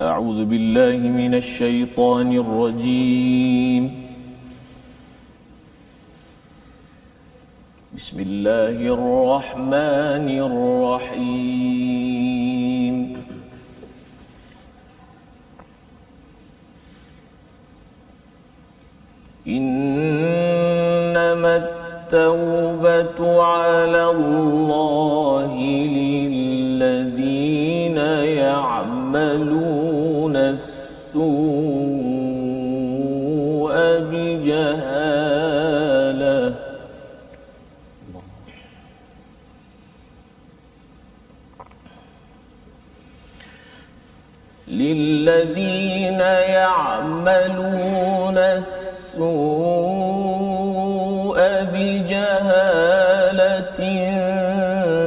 أعوذ بالله من الشيطان الرجيم. بسم الله الرحمن الرحيم. إنما التوبة على الله للذين يعملون السوء بجهالة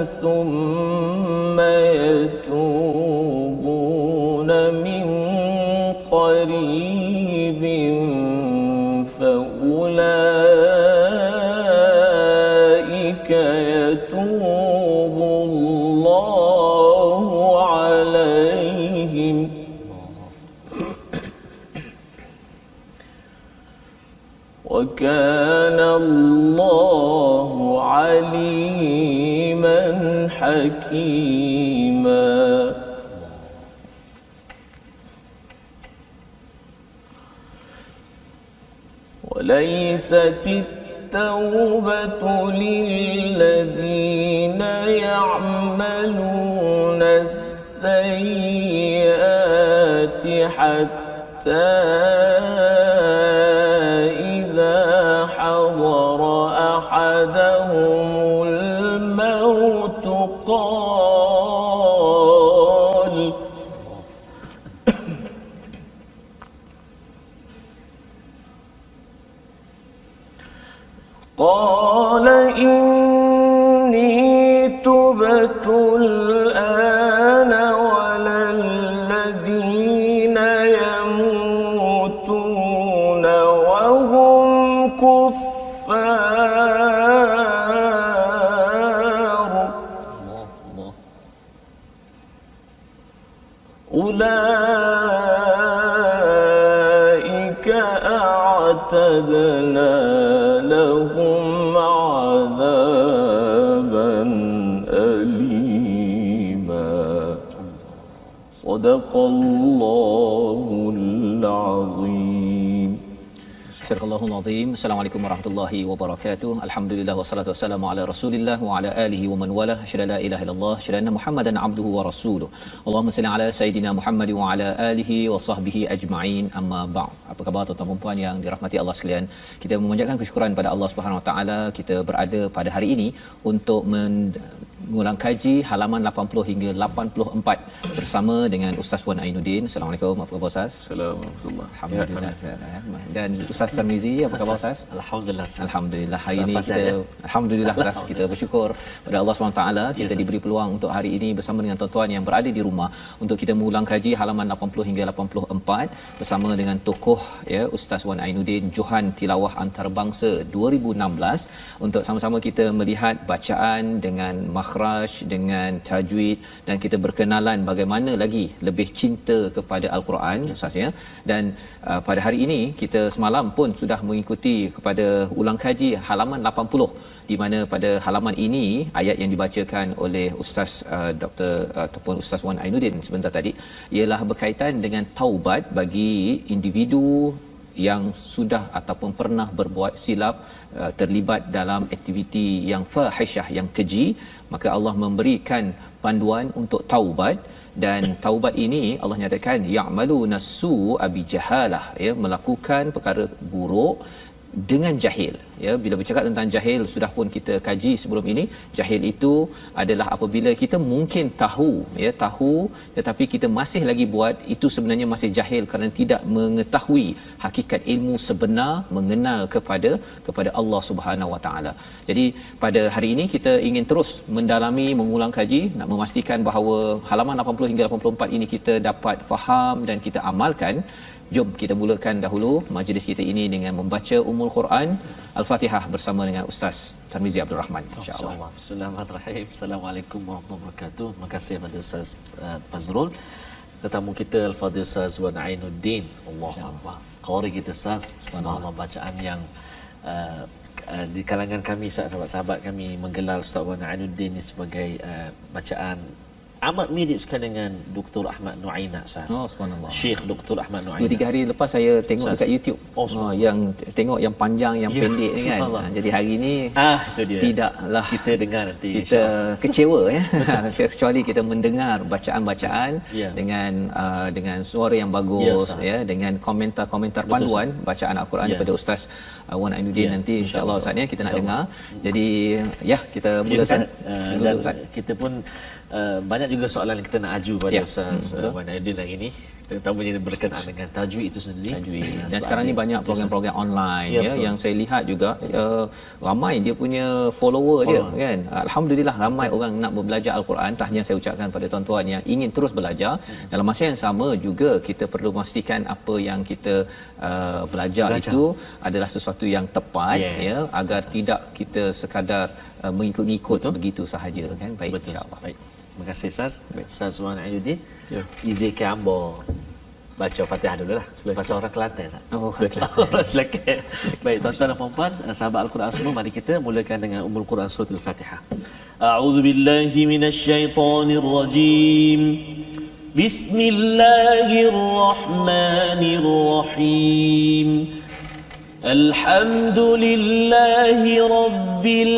ثم يتوبون من قريب فأولئك يتوب الله عليهم وكان الله عليما حكيما. وليست التوبة للذين يعملون السيئات حتى حضر أحدهم الموت قال إني تبت الآن ولا الذين يموتون وهم كفار أولئك أعتدنا لهم عذابا أليما. صدق الله العظيم. Astagfirullahal azim. Assalamualaikum warahmatullahi wabarakatuh. Alhamdulillah wassalatu wassalamu ala Rasulillah wa ala alihi wa man wala. Asyhadu la ilaha illallah, asyhadu anna Muhammadan abduhu wa rasuluh. Allahumma salli ala sayidina Muhammad wa ala alihi wa sahbihi ajma'in. Amma ba'd. Apa khabar tuan-tuan dan puan yang dirahmati Allah sekalian? Kita memanjatkan kesyukuran pada Allah Subhanahu wa taala, kita berada pada hari ini untuk mengulang kaji halaman 80 hingga 84 bersama dengan Ustaz Wan Ainuddin. Assalamualaikum, apa khabar Ustaz? Assalamualaikum. Alhamdulillah. Dan Ustaz Tarmizi, apa khabar Ustaz? Alhamdulillah. Alhamdulillah. Hari ini kita alhamdulillah Ustaz, kita bersyukur pada Allah SWT kita diberi peluang untuk hari ini bersama dengan tuan-tuan yang berada di rumah untuk kita mengulang kaji halaman 80 hingga 84 bersama dengan tokoh ya Ustaz Wan Ainuddin, Johan Tilawah Antarabangsa 2016, untuk sama-sama kita melihat bacaan dengan makhraj, dengan tajwid, dan kita berkenalan bagaimana lagi lebih cinta kepada Al-Quran Ustaz ya. Dan pada hari ini kita semalam pun sudah mengikuti kepada ulang kaji halaman 80, di mana pada halaman ini ayat yang dibacakan oleh Ustaz Dr. ataupun Ustaz Wan Ainuddin sebentar tadi ialah berkaitan dengan taubat bagi individu yang sudah ataupun pernah berbuat silap, terlibat dalam aktiviti yang fahisyah, yang keji, maka Allah memberikan panduan untuk taubat. Dan taubat ini Allah nyatakan ya'maluna su'a bi jahalah, ya, melakukan perkara buruk dengan jahil. Ya, bila bercakap tentang jahil sudah pun kita kaji sebelum ini. Jahil itu adalah apabila kita mungkin tahu, ya, tahu tetapi kita masih lagi buat, itu sebenarnya masih jahil kerana tidak mengetahui hakikat ilmu sebenar mengenal kepada Allah Subhanahu Wa Taala. Jadi pada hari ini kita ingin terus mendalami, mengulang kaji, nak memastikan bahawa halaman 80 hingga 84 ini kita dapat faham dan kita amalkan. Jom kita mulakan dahulu majlis kita ini dengan membaca Ummul Quran Al-Fatihah bersama dengan Ustaz Tarmizi Abdul Rahman, insya-Allah. Bismillahirrahmanirrahim. Assalamualaikum warahmatullahi wabarakatuh. Terima kasih kepada Ustaz Fazrul. tetamu kita Al-Fadhil Ustaz Wan Ainuddin. Allahuakbar. Qari kita Ustaz, subhanallah, bacaan yang di kalangan kami sahabat-sahabat kami menggelar Ustaz Wan Ainuddin ni sebagai bacaan amat mirip sekali dengan Dr. Ahmad Nuaina Ustaz. Oh, subhanallah. Syekh Dr. Ahmad Nuaina. 2-3 hari lepas saya tengok Ustaz. dekat YouTube. Oh, Yang tengok yang panjang, yang Ya, pendek ni kan. subhanallah. Jadi hari ini Itu dia. tidaklah Kita dengar nanti. kita kecewa ya kecuali kita mendengar bacaan-bacaan Ya. dengan suara yang bagus Ustaz. ya, dengan komentar-komentar Betul, panduan bacaan Al-Quran Ya. daripada Ustaz Wan Ainuddin Ya, nanti insya-Allah Ustaz ya, kita nak dengar. InsyaAllah. Jadi ya kita mula Kita, Ustaz. Mula, dan Ustaz. kita pun banyak juga soalan yang kita nak aju pada Ya. Ustaz Wan Ainuddin hari ini, terutamanya berkenaan dengan tajwid itu sendiri. Tajwid. Dan Sebab sekarang ni ada banyak program-program online Ya, ya, betul. yang saya lihat juga ramai dia punya follower dia kan. Alhamdulillah ramai orang nak belajar Al-Quran. Tahniah saya ucapkan pada tuan-tuan yang ingin terus belajar. Dalam masa yang sama juga kita perlu memastikan apa yang kita belajar itu adalah sesuatu yang tepat Yes. ya, agar tidak kita sekadar mengikut-ikut begitu sahaja kan. Baik, Betul. insya-Allah. Baik. Terima kasih Ustaz. Baik. Ustaz Wan Ainuddin. Ya. Izin Ambo baca Fatihah dulu lah. Bahasa orang Kelantan Ustaz. Oh, Silakan. Baik, tuan-tuan dan puan-puan, sahabat Al-Quran semua, mari kita mulakan dengan Ummul Quran surah Al-Fatihah. A'udzu billahi minasyaitonir rajim. Bismillahirrahmanirrahim. Alhamdulillahi rabbil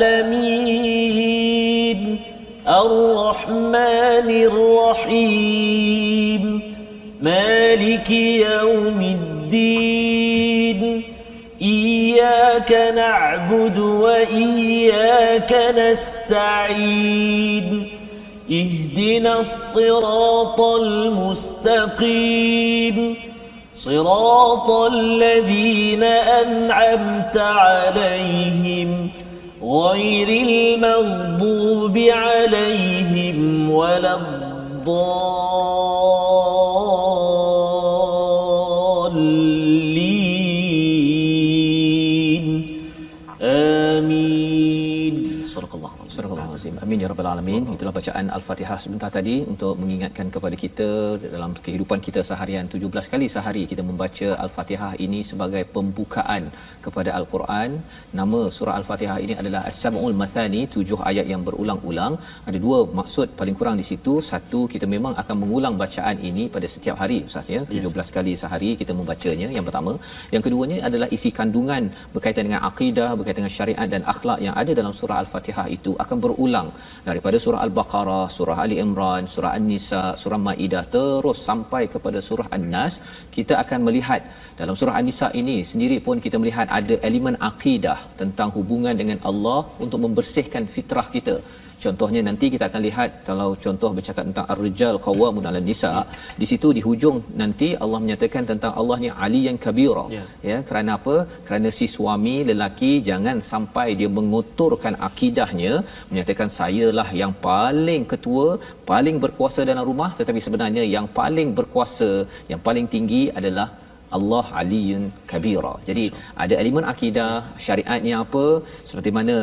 alamin. Ar-Rahmanir Rahim. Maliki yaumiddin. إياك نعبد وإياك نستعين اهدنا الصراط المستقيم صراط الذين أنعمت عليهم غير المغضوب عليهم ولا الضالين آمين صدق الله Astagfirullahalazim. Amin ya rabbal alamin. Itulah bacaan Al-Fatihah sebentar tadi untuk mengingatkan kepada kita dalam kehidupan kita seharian 17 kali sehari kita membaca Al-Fatihah ini sebagai pembukaan kepada Al-Quran. Nama surah Al-Fatihah ini adalah As-Sab'ul Mathani, 7 ayat yang berulang-ulang. Ada 2 maksud paling kurang di situ. Satu, kita memang akan mengulang bacaan ini pada setiap hari Ustaz ya. 17 kali sehari kita membacanya, yang pertama. Yang keduanya adalah isi kandungan berkaitan dengan akidah, berkaitan dengan syariat dan akhlak yang ada dalam surah Al-Fatihah itu akan berulang daripada surah Al-Baqarah, surah Ali Imran, surah An-Nisa, surah Maidah terus sampai kepada surah An-Nas. Kita akan melihat dalam surah An-Nisa ini sendiri pun kita melihat ada elemen akidah tentang hubungan dengan Allah untuk membersihkan fitrah kita. Contohnya nanti kita akan lihat kalau contoh bercakap tentang ar-rijal qawwamun 'alan nisa, di situ di hujung nanti Allah menyatakan tentang Allah ni aliyan kabira. Ya, kerana apa? Kerana si suami lelaki jangan sampai dia mengotorkan akidahnya, menyatakan sayalah yang paling ketua, paling berkuasa dalam rumah, tetapi sebenarnya yang paling berkuasa, yang paling tinggi adalah Allah Aliyun Kabira. Jadi ada elemen akidah, syariatnya apa, seperti mana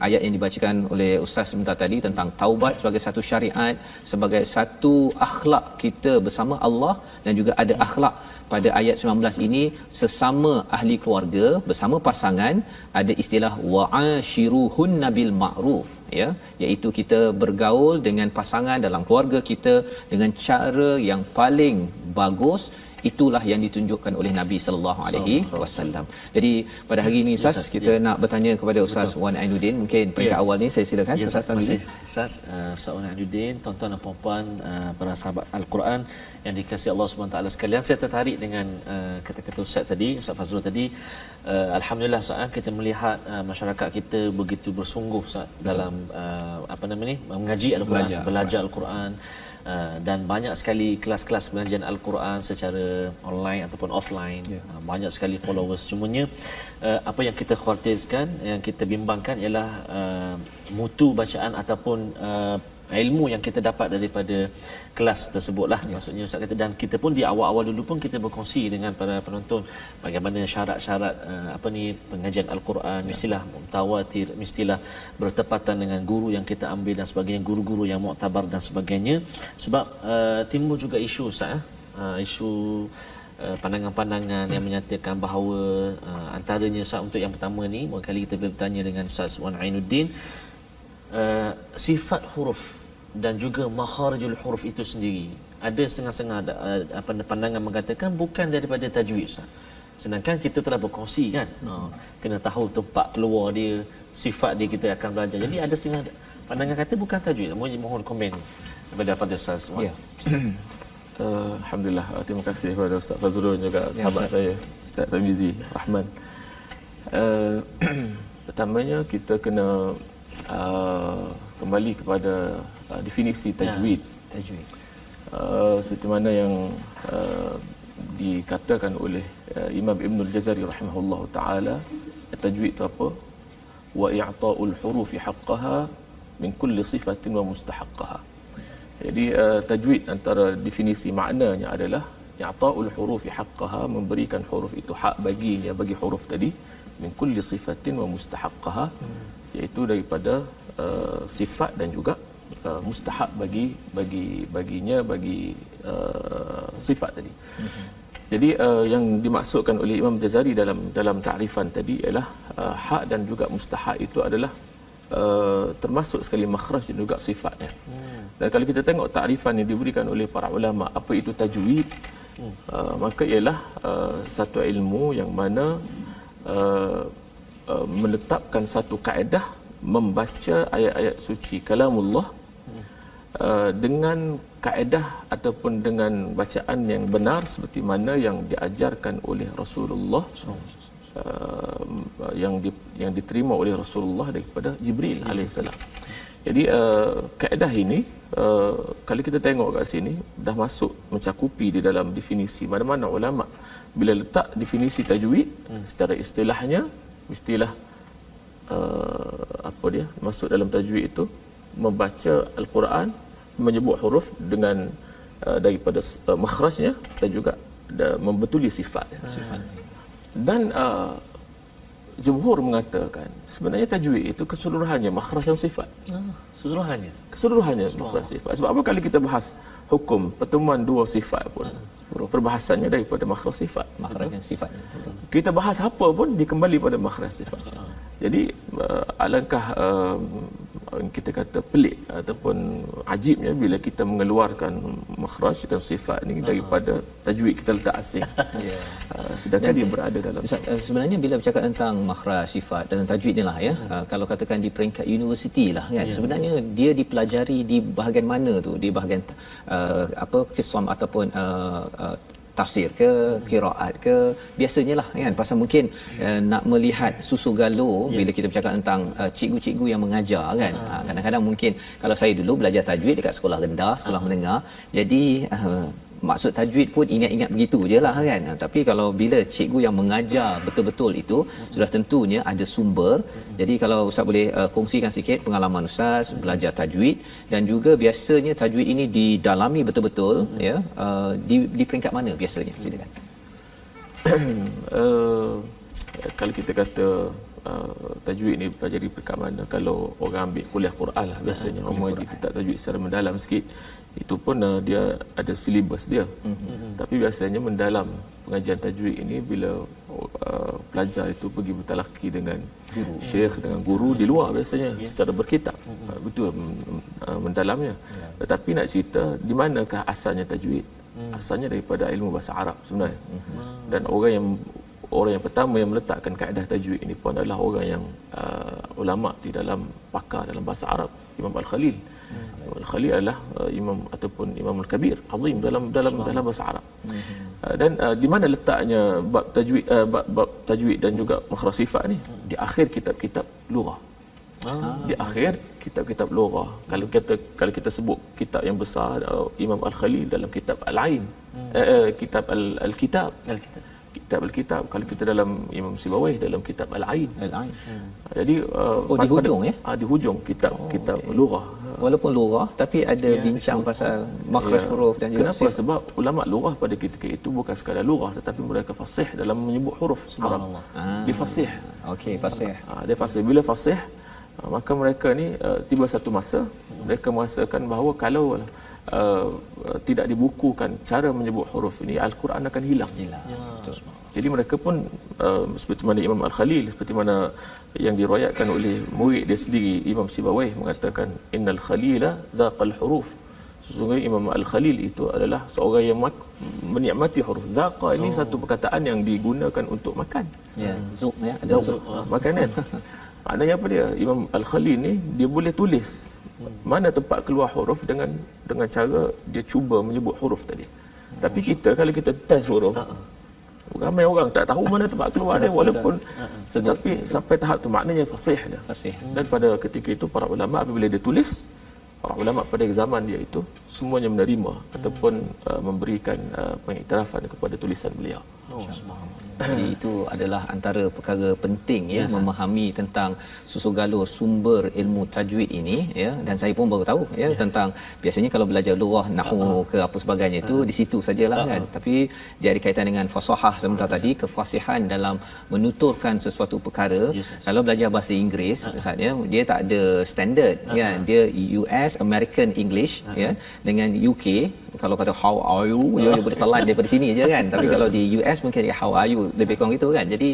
ayat yang dibacakan oleh Ustaz sebentar tadi tentang taubat sebagai satu syariat, sebagai satu akhlak kita bersama Allah, dan juga ada akhlak pada ayat 19 ini sesama ahli keluarga, bersama pasangan, ada istilah wa'ashiruhunna bil ma'ruf ya, iaitu kita bergaul dengan pasangan dalam keluarga kita dengan cara yang paling bagus. Itulah yang ditunjukkan oleh Nabi sallallahu alaihi wasallam. Jadi pada hari ini Ustaz, kita nak bertanya kepada Ustaz Wan Ainuddin. Mungkin peringkat awal ni saya silakan Ustaz Terima kasih Ustaz Wan Ainuddin, tuan-tuan dan puan-puan, para sahabat Al-Quran yang dikasihi Allah Subhanahu taala sekalian. Saya tertarik dengan kata-kata Ustaz tadi, Ustaz Fazrul tadi. Alhamdulillah Ustaz, kita melihat masyarakat kita begitu bersungguh Ustaz dalam mengaji Al-Quran, belajar Al-Quran. Dan banyak sekali kelas-kelas pengajian Al-Quran secara online ataupun offline. Banyak sekali followers. Cumanya apa yang kita khawatirkan, yang kita bimbangkan ialah mutu bacaan ataupun ilmu yang kita dapat daripada kelas tersebutlah. Maksudnya Ustaz kata, dan kita pun di awal-awal dulu pun kita berkongsi dengan para penonton bagaimana syarat-syarat pengajian Al-Quran, mestilah mutawatir, mestilah bertepatan dengan guru yang kita ambil dan sebagainya, guru-guru yang muktabar dan sebagainya. Sebab timbul juga isu Ustaz, isu pandangan-pandangan yang menyatakan bahawa antaranya Ustaz, untuk yang pertama ni, kali kita bertanya dengan Ustaz Wan Ainuddin, sifat huruf dan juga makharijul huruf itu sendiri, ada setengah-setengah pandangan mengatakan bukan daripada tajwid Ustaz. Sedangkan kita telah berkongsi kan, kena tahu tempat keluar dia, sifat dia, kita akan belajar. Jadi ada setengah pandangan kata bukan tajwid. Mohon komen daripada Fadil Ustaz Wan. Alhamdulillah, terima kasih kepada Ustaz Fazrul juga sahabat saya Ustaz Tamizi Rahman. Pertamanya kita kena kembali kepada definisi tajwid. Seperti mana yang dikatakan oleh Imam Ibnul Jazari rahimahullahu taala, tajwid itu apa? Wa i'ta'ul hurufi haqqaha min kulli sifatin wa mustahaqqaha. Jadi tajwid antara definisi maknanya adalah i'ta'ul hurufi haqqaha, memberikan huruf itu hak baginya, bagi huruf tadi, min kulli sifatin wa mustahaqqaha, iaitu daripada sifat dan juga mustahak baginya sifat tadi. Jadi yang dimaksudkan oleh Imam Jazari dalam takrifan tadi ialah hak dan juga mustahak itu adalah termasuk sekali makhraj dan juga sifatnya. Dan kalau kita tengok takrifan yang diberikan oleh para ulama, apa itu tajwid, maka ialah satu ilmu yang mana menetapkan satu kaedah membaca ayat-ayat suci kalamullah dengan kaedah ataupun dengan bacaan yang benar seperti mana yang diajarkan oleh Rasulullah, yang diterima oleh Rasulullah daripada Jibril alaihissalam. Jadi kaedah ini kalau kita tengok kat sini dah masuk mencakupi di dalam definisi mana-mana ulama bila letak definisi tajwid secara istilahnya, istilah apa dia masuk dalam tajwid itu membaca Al-Quran, menyebut huruf dengan daripada makhrajnya dan juga membetuli sifat. Dan jumhur mengatakan sebenarnya tajwid itu keseluruhannya makhraj dan sifat. Keseluruhannya makhraj sifat. Sebab apa kalau kita bahas hukum pertemuan dua sifat pun perbahasannya daripada makhraj sifat. Makhraj dan sifatnya. Kita bahas apa pun dikembali pada makhraj sifat. Jadi alangkah kita kata pelik ataupun ajibnya bila kita mengeluarkan makhraj dan sifat ini daripada tajwid kita letak asing. Sedangkan dia berada dalam sebenarnya bila bercakap tentang makhraj, sifat dan tajwid ni lah ya, kalau katakan di peringkat universiti lah kan, sebenarnya dia dipelajari di bahagian mana tu, di bahagian qisam ataupun tafsir ke qiraat ke, biasanya lah kan, pasal mungkin nak melihat susu galur bila kita bercakap tentang cikgu-cikgu yang mengajar kan, kadang-kadang mungkin kalau saya dulu belajar tajwid dekat sekolah rendah, sekolah menengah, jadi maksud tajwid pun ingat-ingat begitu je lah kan. Tapi kalau bila cikgu yang mengajar betul-betul itu sudah tentunya ada sumber. Jadi kalau Ustaz boleh kongsikan sikit pengalaman Ustaz belajar tajwid, dan juga biasanya tajwid ini didalami betul-betul ya, di peringkat mana biasanya, silakan. Kalau kita kata tajwid ni pelajari peringkat mana, kalau orang ambil kuliah Quran lah biasanya orang mengaji kitab tajwid secara mendalam sikit, itu pun dia ada silibus dia. Tapi biasanya mendalam pengajian tajwid ini bila pelajar itu pergi bertalaki dengan syekh, dengan guru di luar biasanya secara berkitab, betul mendalamnya. Tetapi nak cerita di manakah asalnya tajwid? Asalnya daripada ilmu bahasa Arab sebenarnya. Dan orang yang pertama yang meletakkan kaedah tajwid ini pun adalah orang yang ulama di dalam pakar dalam bahasa Arab, Imam Al-Khalil. Imam Al-Khalil adalah imam ataupun Imam Al-Kabir azim dalam bahasa Arab. Dan di mana letaknya bab tajwid dan juga makhraj sifat ni? Di akhir kitab-kitab lughah. Di akhir kitab-kitab lughah. Kalau kita sebut kitab yang besar, Imam Al-Khalil dalam kitab Al-Ain, kitab Al-Kitab. Kitab Al-Kitab. Kalau kita dalam Imam Sibawayh dalam kitab Al-Ain. Jadi di hujung ya? Di hujung kitab lughah walaupun lurah tapi ada bincang pasal makhraj huruf dan juga Kenapa? Sebab ulama lurah pada ketika itu bukan sekadar lurah tetapi mereka fasih dalam menyebut huruf Arab. Dia fasih. Okey, fasih. Dia fasih. Bila fasih, maka mereka ni tiba satu masa mereka merasakan bahawa kalau tidak dibukukan cara menyebut huruf ini, Al-Quran akan hilang. Jadi mereka pun seperti mana Imam Al-Khalil, seperti mana yang diriwayatkan oleh murid dia sendiri Imam Sibawayh mengatakan innal khalila zaqal huruf. Sesungguhnya Imam Al-Khalil itu adalah seorang yang menikmati huruf. Zaqa ini satu perkataan yang digunakan untuk makan. Ya, zuq ya, ada zuq makanan. Maknanya apa dia? Imam Al-Khalil ni dia boleh tulis mana tempat keluar huruf dengan cara dia cuba menyebut huruf tadi. Tapi kita kalau kita test huruf, ramai orang tak tahu mana tempat keluar dia walaupun tetapi sampai tahap tu maknanya fasih dia. fasih. Dan pada ketika itu para ulama apabila dia tulis, para ulama pada zaman dia itu semuanya menerima ataupun memberikan pengiktirafan kepada tulisan beliau. Jadi itu adalah antara perkara penting ya, memahami tentang susul galur sumber ilmu tajwid ini ya, dan saya pun baru tahu ya tentang biasanya kalau belajar lugah nahwu ke apa sebagainya itu di situ sajalah kan, tapi dia ada kaitan dengan fasahah sebentar tadi, kefasihan dalam menuturkan sesuatu perkara. Kalau belajar bahasa Inggeris misalnya dia tak ada standard ya, dia US American English ya, dengan UK kalau kata how are you dia boleh telan daripada sini je kan, tapi kalau di US mungkin how are you lebih kurang gitu kan. Jadi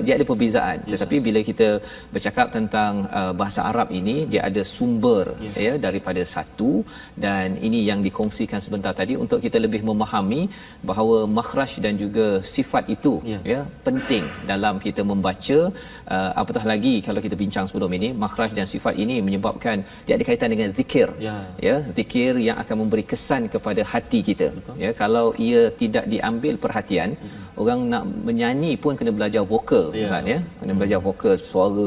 dia ada perbezaan, tetapi bila kita bercakap tentang bahasa Arab ini dia ada sumber ya daripada satu, dan ini yang dikongsikan sebentar tadi untuk kita lebih memahami bahawa makhraj dan juga sifat itu ya penting dalam kita membaca, apatah lagi kalau kita bincang sebelum ini makhraj dan sifat ini menyebabkan dia ada kaitan dengan zikir ya, zikir yang akan memberi kesan kepada hati kita. Ya, kalau ia tidak diambil perhatian, orang nak menyanyi pun kena belajar vokal misalnya, kena belajar vokal, suara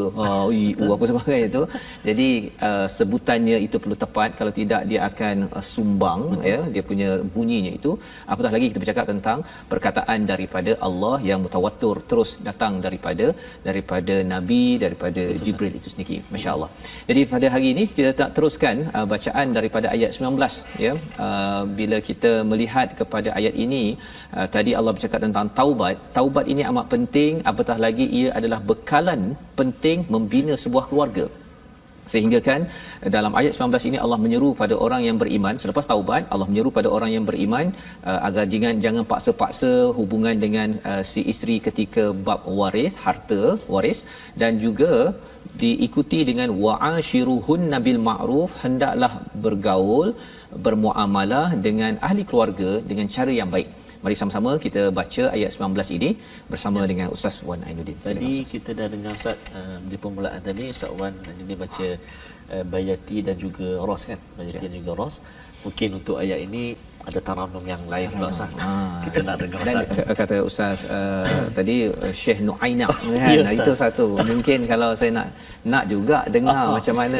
apa sebagainya itu. Jadi sebutannya itu perlu tepat, kalau tidak dia akan sumbang ya, dia punya bunyinya itu. Apatah lagi kita bercakap tentang perkataan daripada Allah yang mutawatir terus datang daripada Nabi, daripada Jibril itu sendiri. Masya-Allah. Jadi pada hari ini kita tak teruskan bacaan daripada ayat 19 ya. Bila kita melihat kepada ayat ini, tadi Allah bercakap tentang taubat. Taubat ini amat penting, apatah lagi ia adalah bekalan penting membina sebuah keluarga. Sehingga kan dalam ayat 19 ini Allah menyeru pada orang yang beriman, selepas taubat Allah menyeru pada orang yang beriman agar jangan paksa-paksa hubungan dengan si isteri ketika bab waris, harta waris, dan juga diikuti dengan wa'ashiruhunna bil ma'ruf, hendaklah bergaul, bermuamalah dengan ahli keluarga dengan cara yang baik. Mari sama-sama kita baca ayat 19 ini bersama dengan Ustaz Wan Ainuddin. Tadi kita dah dengar Ustaz di permulaan tadi Ustaz Wan Ainuddin baca Bayati dan juga Ros kan. Bayati dan juga Ros. Mungkin untuk ayat ini ada taranum yang lain pula Ustaz. Kita nak dengar Ustaz. Dan kata Ustaz tadi Syekh Nuaina kan, itu satu. Mungkin kalau saya nak juga dengar macam mana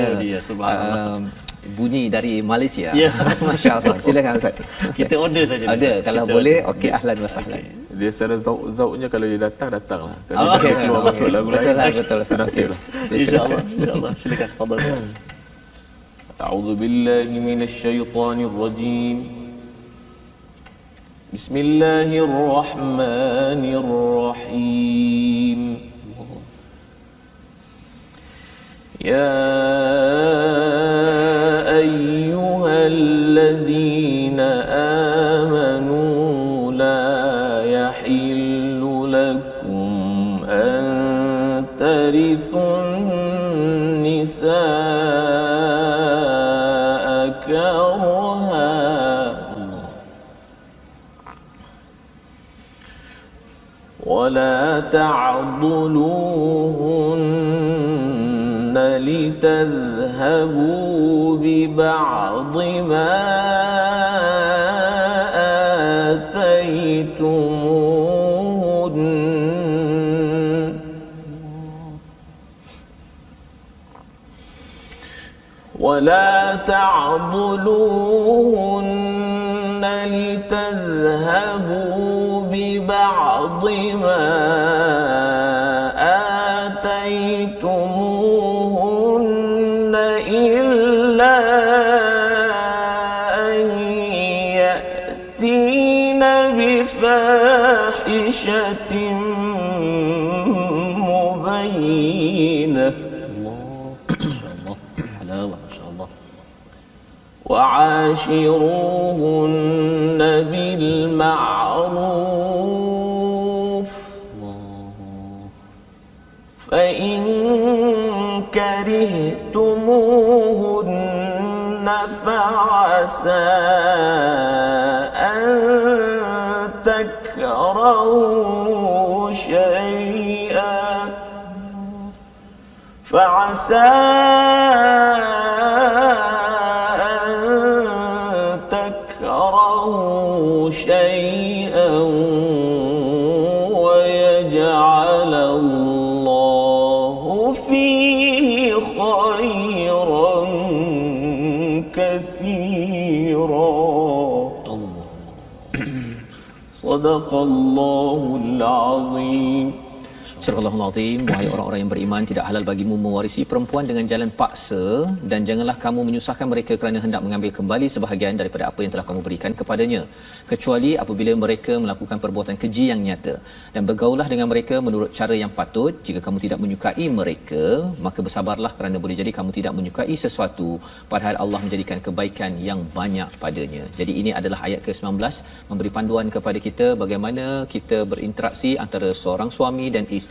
bunyi dari Malaysia. Masya-Allah. Silakan Ustaz. Kita order saja. Ada kalau kita boleh okey, ahlan wa sahlan. Dia secara zauknya kalau dia datanglah. Kalau dia keluar masuk lagu lain, betul. nasiblah. Insya-Allah. Silakan fadhal Ustaz. A'udzu billahi minasy syaithanir rajim. Bismillahirrahmanirrahim. Ya ayyuhalladzina amanu la yahillu lakum an tarithun nisaa karha ولا تعضلوهن لتذهبوا ببعض ما آتيتموهن ولا تعضلوهن لتذهبوا ببعض ما آتيتموهن إلا tilawah, masya-Allah. وعاشروهن بالمعروف فإن كرهتموهن فعسى أن تكرهوا شيئا ويجعل الله فيه خيرا كثيرا. صدق الله العظيم. Surah Al-Azim, wahai orang-orang yang beriman, tidak halal bagimu mewarisi perempuan dengan jalan paksa, dan janganlah kamu menyusahkan mereka kerana hendak mengambil kembali sebahagian daripada apa yang telah kamu berikan kepadanya, kecuali apabila mereka melakukan perbuatan keji yang nyata. Dan bergaulah dengan mereka menurut cara yang patut. Jika kamu tidak menyukai mereka, maka bersabarlah, kerana boleh jadi kamu tidak menyukai sesuatu padahal Allah menjadikan kebaikan yang banyak padanya. Jadi ini adalah ayat ke-19 memberi panduan kepada kita bagaimana kita berinteraksi antara seorang suami dan isteri.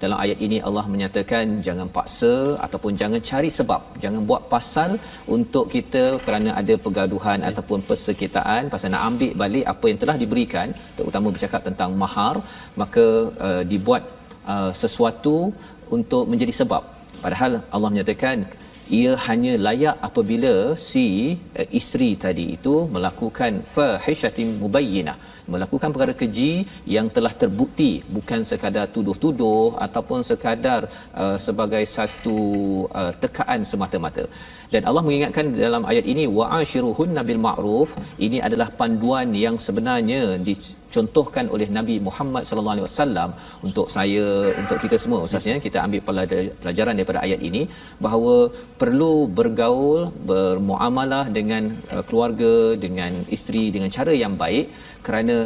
Dalam ayat ini Allah menyatakan jangan paksa ataupun jangan cari sebab, jangan buat pasal untuk kita kerana ada pergaduhan ataupun persekitaan pasal nak ambil balik apa yang telah diberikan, terutama bercakap tentang mahar, maka dibuat sesuatu untuk menjadi sebab. Padahal Allah menyatakan ia hanya layak apabila si isteri tadi itu melakukan fahishatin mubayyinah, melakukan perkara keji yang telah terbukti, bukan sekadar tuduh-tuduh ataupun sekadar sebagai satu tekaan semata-mata. Dan Allah mengingatkan dalam ayat ini wa'ashiruhunna bil ma'ruf, ini adalah panduan yang sebenarnya dicontohkan oleh Nabi Muhammad sallallahu alaihi wasallam untuk saya, untuk kita semua ustaznya. Kita ambil pelajaran daripada ayat ini bahawa perlu bergaul, bermuamalah dengan keluarga, dengan isteri dengan cara yang baik, kerana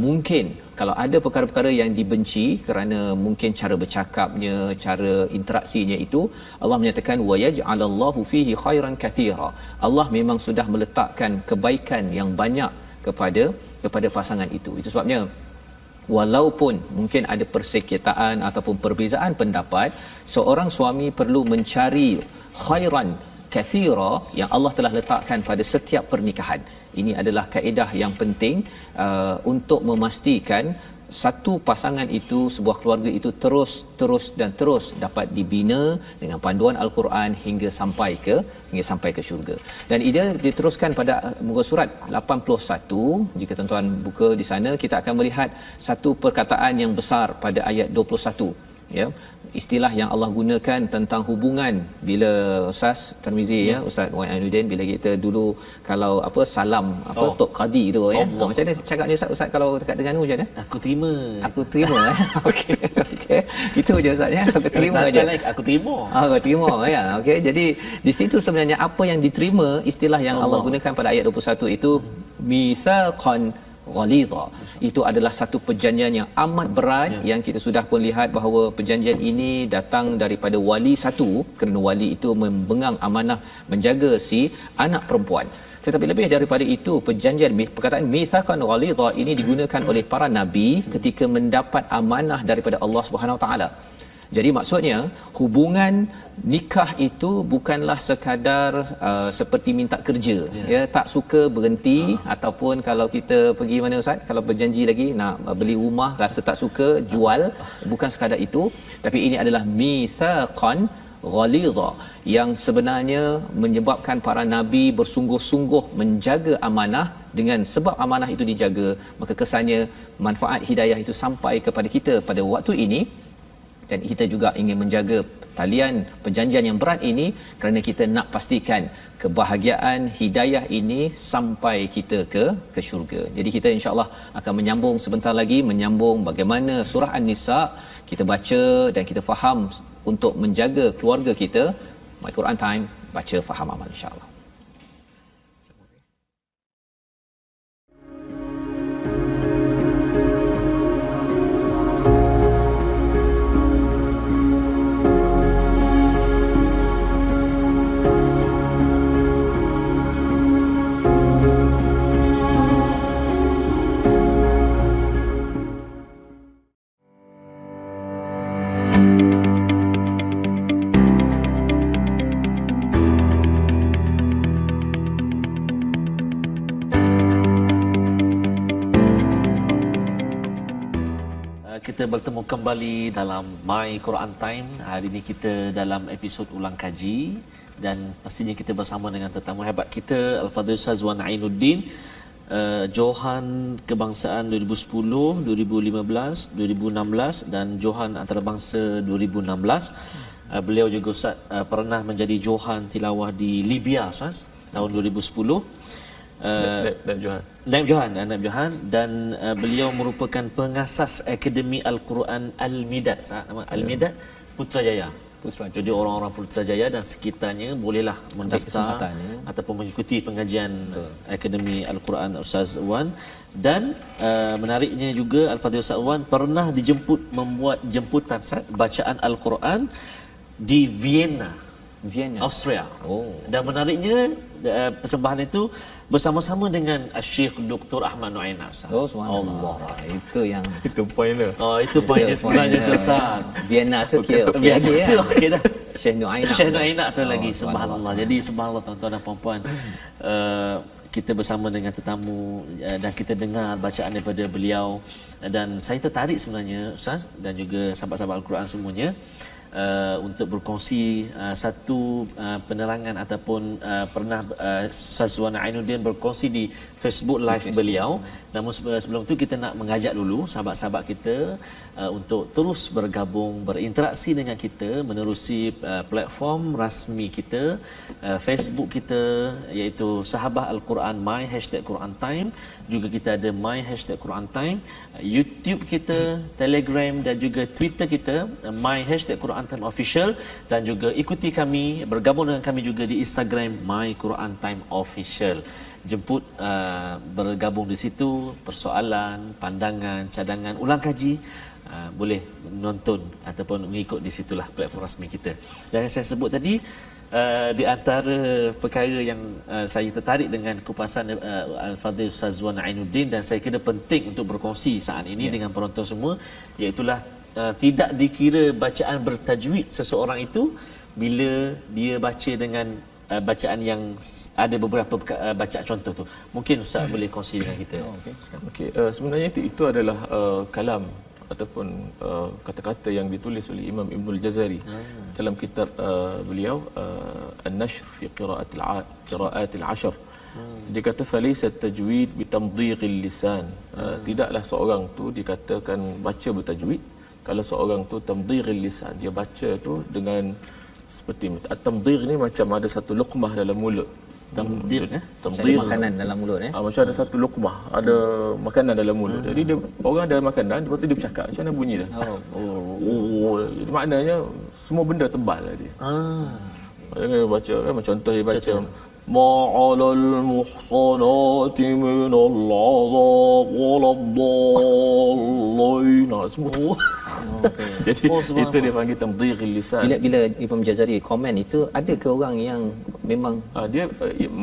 mungkin kalau ada perkara-perkara yang dibenci kerana mungkin cara bercakapnya, cara interaksinya itu, Allah menyatakan wa yaj'alallahu fihi khairan katsira. Allah memang sudah meletakkan kebaikan yang banyak kepada pasangan itu. Itu sebabnya walaupun mungkin ada persekitaan ataupun perbezaan pendapat, seorang suami perlu mencari khairan kathira yang Allah telah letakkan pada setiap pernikahan. Ini adalah kaedah yang penting untuk memastikan satu pasangan itu, sebuah keluarga itu terus dapat dibina dengan panduan Al-Quran hingga sampai ke syurga. Dan ia diteruskan pada muka surat 81. Jika tuan-tuan buka di sana, kita akan melihat satu perkataan yang besar pada ayat 21, ya, istilah yang Allah gunakan tentang hubungan. Bila Ustaz Tarmizi, ya, Ustaz Wan Ainuddin, bila kita dulu kalau salam Tok Qadi tu, ya, macam mana cakap ni Ustaz kalau dekat Terengganu macam mana? Aku terima okey itu je Ustaz, ya, aku terima aja. Aku terima. Aku terima, ya. Okey, jadi di situ sebenarnya apa yang diterima, istilah yang Allah gunakan pada ayat 21 itu mitsaqan ghalidha. Itu adalah satu perjanjian yang amat berat, yang kita sudah pun lihat bahawa perjanjian ini datang daripada wali satu, kerana wali itu membengang amanah menjaga si anak perempuan. Tetapi lebih daripada itu, perkataan mitsaqan ghalidha ini digunakan oleh para nabi ketika mendapat amanah daripada Allah Subhanahu Wa Taala. Jadi maksudnya hubungan nikah itu bukanlah sekadar seperti minta kerja, ya, tak suka berhenti, ataupun kalau kita pergi mana Ustaz, kalau berjanji lagi nak beli rumah rasa tak suka jual, bukan sekadar itu. Tapi ini adalah mitsaqan ghalidha yang sebenarnya menyebabkan para nabi bersungguh-sungguh menjaga amanah. Dengan sebab amanah itu dijaga, maka kesannya manfaat hidayah itu sampai kepada kita pada waktu ini. Dan kita juga ingin menjaga talian perjanjian yang berat ini kerana kita nak pastikan kebahagiaan hidayah ini sampai kita ke syurga. Jadi kita insya-Allah akan menyambung sebentar lagi, menyambung bagaimana surah An-Nisa kita baca dan kita faham untuk menjaga keluarga kita. My Quran Time, baca faham amal, insya-Allah. kita bertemu kembali dalam My Quran Time. Hari ini kita dalam episod ulang kaji dan pastinya kita bersama dengan tetamu hebat kita Al-Fadhil Ustaz Wan Ainuddin, Johan Kebangsaan 2010, 2015, 2016 dan Johan Antarabangsa 2016. Beliau juga Ustaz pernah menjadi Johan tilawah di Libya Ustaz tahun 2010. Naib Johan dan beliau merupakan pengasas Akademi Al-Quran Al-Midad. Nama Al-Midad Putrajaya. Jadi orang-orang Putrajaya dan sekitarnya bolehlah mendaftar ataupun mengikuti pengajian Akademi Al-Quran Ustaz Wan. Dan menariknya juga Al-Fadhil Ustaz Wan pernah dijemput membuat jemputan bacaan Al-Quran di Vienna, Austria. Dan menariknya persembahan itu bersama-sama dengan Syekh Dr. Ahmad Nuainas. Allah. Itu poin dia. Itu poinnya sebenarnya tu Ustaz. Vienna tu okey lagi ya. Okey dah. Syekh Nuainas. Syekh Nuainas tu lagi, subhanallah. Jadi subhanallah tuan-tuan dan puan-puan, kita bersama dengan tetamu dan kita dengar bacaan daripada beliau dan saya tertarik sebenarnya Ustaz dan juga sahabat-sahabat Al-Quran semuanya untuk berkongsi satu penerangan ataupun pernah Ustaz Wan Ainuddin berkongsi di Facebook live beliau. Namun sebelum itu kita nak mengajak dulu sahabat-sahabat kita untuk terus bergabung, berinteraksi dengan kita menerusi platform rasmi kita, Facebook kita iaitu Sahabah Al-Quran My #Quran Time, juga kita ada My #Quran Time, YouTube kita, Telegram dan juga Twitter kita My #Quran Time Official, dan juga ikuti kami, bergabung dengan kami juga di Instagram My Quran Time Official. Jemput bergabung di situ, persoalan, pandangan, cadangan, ulang kaji, boleh menonton ataupun mengikut di situlah platform rasmi kita. Dan yang saya sebut tadi, di antara perkara yang saya tertarik dengan kupasan Al-Fadhil Ustaz Wan Ainuddin dan saya kira penting untuk berkongsi saat ini dengan penonton semua, iaitulah tidak dikira bacaan bertajwid seseorang itu bila dia baca dengan bacaan yang ada beberapa bacaan contoh tu. Mungkin Ustaz boleh kongsi dengan kita. Okey, sebenarnya itu adalah kalam ataupun kata-kata yang ditulis oleh Imam Ibnul Jazari dalam kitab beliau An-Nashr fi Qira'atil Ashr. Dia kata falaysa at-tajwid bi tamdhighil lisan. Tidaklah seorang tu dikatakan baca bertajwid kalau seorang tu tamdhighil lisan, dia baca tu dengan seperti at-tamdhigh ni macam ada satu luqmah dalam mulut. Tamdhigh makanan dalam mulut macam ada satu luqmah, ada makanan dalam mulut. Jadi dia orang ada makanan, lepas tu dia bercakap macam mana bunyi dia. Jadi maknanya semua benda tebal lah dia. Dia baca kan, contoh dia baca ma'alal muhsanati minal azab waladdallin. Semua jadi itu dia panggil tamdhighil lisan. Bila Imam Jazari komen itu, ada ke orang yang memang dia